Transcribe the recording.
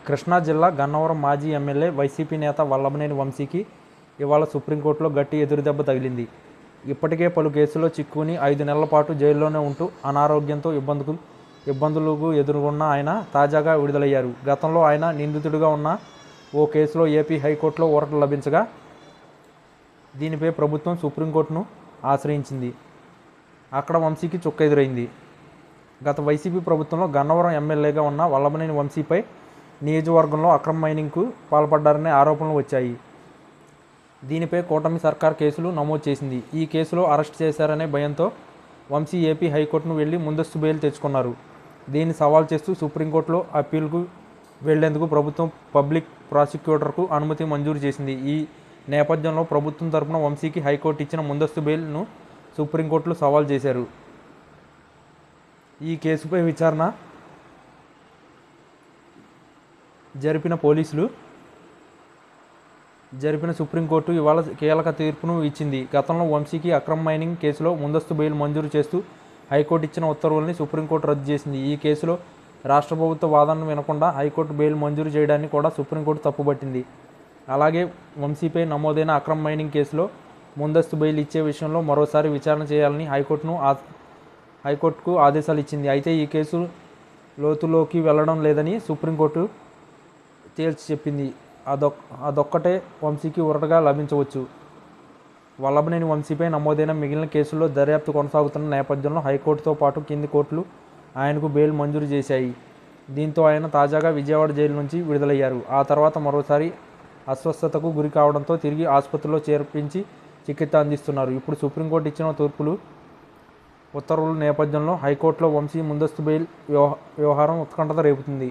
కృష్ణా జిల్లా గన్నవరం మాజీ MLA YCP నేత వల్లభనేని వంశీకి ఇవాళ సుప్రీంకోర్టులో గట్టి ఎదురుదెబ్బ తగిలింది. ఇప్పటికే పలు కేసుల్లో చిక్కుకుని 5 నెలల పాటు జైల్లోనే ఉంటూ అనారోగ్యంతో ఇబ్బందులకు ఎదుర్కొన్న ఆయన తాజాగా విడుదలయ్యారు. గతంలో ఆయన నిందితుడిగా ఉన్న ఓ కేసులో ఏపీ హైకోర్టులో ఊరట లభించగా దీనిపై ప్రభుత్వం సుప్రీంకోర్టును ఆశ్రయించింది. అక్కడ వంశీకి చుక్క ఎదురైంది. గత వైసీపీ ప్రభుత్వంలో గన్నవరం ఎమ్మెల్యేగా ఉన్న వల్లభనేని వంశీపై నియోజకవర్గంలో అక్రమ మైనింగ్కు పాల్పడ్డారనే ఆరోపణలు వచ్చాయి. దీనిపై కూటమి సర్కార్ కేసులు నమోదు చేసింది. ఈ కేసులో అరెస్ట్ చేశారనే భయంతో వంశీ ఏపీ హైకోర్టును వెళ్లి ముందస్తు బెయిల్ తెచ్చుకున్నారు. దీన్ని సవాల్ చేస్తూ సుప్రీంకోర్టులో అప్పీల్కు వెళ్లేందుకు ప్రభుత్వం పబ్లిక్ ప్రాసిక్యూటర్కు అనుమతి మంజూరు చేసింది. ఈ నేపథ్యంలో ప్రభుత్వం తరపున వంశీకి హైకోర్టు ఇచ్చిన ముందస్తు బెయిల్ను సుప్రీంకోర్టులో సవాల్ చేశారు. ఈ కేసుపై విచారణ జరిపిన సుప్రీంకోర్టు ఇవాళ కీలక తీర్పును ఇచ్చింది. గతంలో వంశీకి అక్రమ మైనింగ్ కేసులో ముందస్తు బెయిల్ మంజూరు చేస్తూ హైకోర్టు ఇచ్చిన ఉత్తర్వుల్ని సుప్రీంకోర్టు రద్దు చేసింది. ఈ కేసులో రాష్ట్ర ప్రభుత్వ వాదనను వినకుండా హైకోర్టు బెయిల్ మంజూరు చేయడాన్ని కూడా సుప్రీంకోర్టు తప్పుపట్టింది. అలాగే వంశీపై నమోదైన అక్రమ మైనింగ్ కేసులో ముందస్తు బెయిల్ ఇచ్చే విషయంలో మరోసారి విచారణ చేయాలని హైకోర్టుకు ఆదేశాలు ఇచ్చింది. అయితే ఈ కేసు లోతులోకి వెళ్లడం లేదని సుప్రీంకోర్టు తేల్చి చెప్పింది. అదొక్కటే వంశీకి ఊరటగా లభించవచ్చు. వల్లభనేని వంశీపై నమోదైన మిగిలిన కేసుల్లో దర్యాప్తు కొనసాగుతున్న నేపథ్యంలో హైకోర్టుతో పాటు కింది కోర్టులు ఆయనకు బెయిల్ మంజూరు చేశాయి. దీంతో ఆయన తాజాగా విజయవాడ జైలు నుంచి విడుదలయ్యారు. ఆ తర్వాత మరోసారి అస్వస్థతకు గురి కావడంతో తిరిగి ఆసుపత్రిలో చేర్పించి చికిత్స అందిస్తున్నారు. ఇప్పుడు సుప్రీంకోర్టు ఇచ్చిన ఉత్తర్వుల నేపథ్యంలో హైకోర్టులో వంశీ ముందస్తు బెయిల్ వ్యవహారం ఉత్కంఠత రేపుతుంది.